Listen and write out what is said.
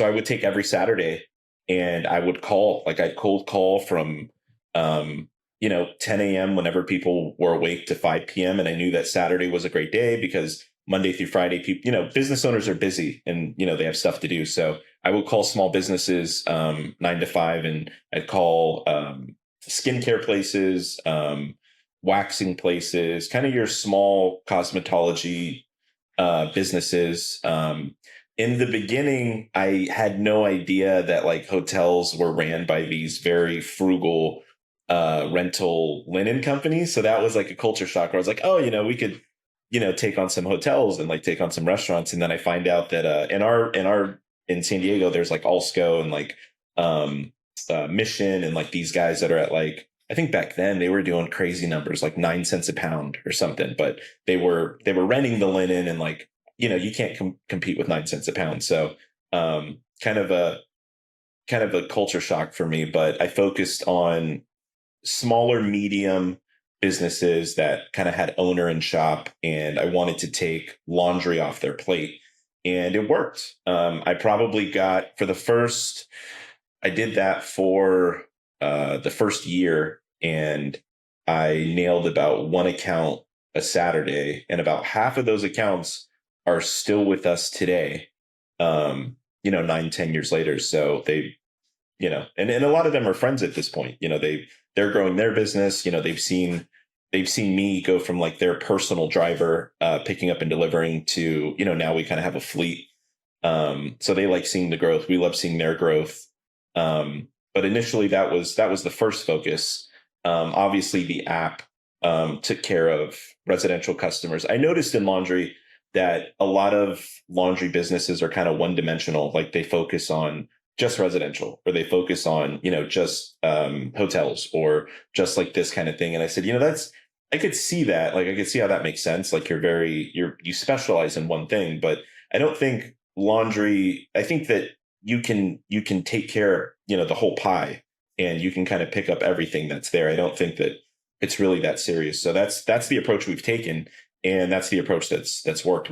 So I would take every Saturday and I would call, like I'd cold call from, 10 a.m. whenever people were awake to 5 p.m. And I knew that Saturday was a great day because Monday through Friday, people, business owners are busy and, they have stuff to do. So I would call small businesses, 9 to 5, and I'd call, skincare places, waxing places, kind of your small cosmetology, businesses. In the beginning, I had no idea that like hotels were ran by these very frugal rental linen companies. So that was like a culture shock where I was like, oh, we could, take on some hotels and like take on some restaurants. And then I find out that in San Diego, there's like Alsco and like Mission and like these guys that are at like, I think back then they were doing crazy numbers, like 9 cents a pound or something, but they were renting the linen and like, you can't compete with 9 cents a pound. So kind of a culture shock for me, but I focused on smaller, medium businesses that kind of had owner and shop, and I wanted to take laundry off their plate, and it worked. I probably got I did that for the first year, and I nailed about one account a Saturday, and about half of those accounts are still with us today. 9, 10 years later. So they, and a lot of them are friends at this point. They're growing their business. They've seen me go from like their personal driver, picking up and delivering to, now we kind of have a fleet. So they like seeing the growth. We love seeing their growth. But initially that was the first focus. Obviously the app, took care of residential customers. I noticed in laundry that a lot of laundry businesses are kind of one dimensional. Like they focus on just residential, or they focus on, just hotels, or just like this kind of thing. And I said, I could see that. Like I could see how that makes sense. Like you specialize in one thing, but I don't think laundry, I think that you can take care, the whole pie, and you can kind of pick up everything that's there. I don't think that it's really that serious. So that's the approach we've taken. And that's the approach that's worked.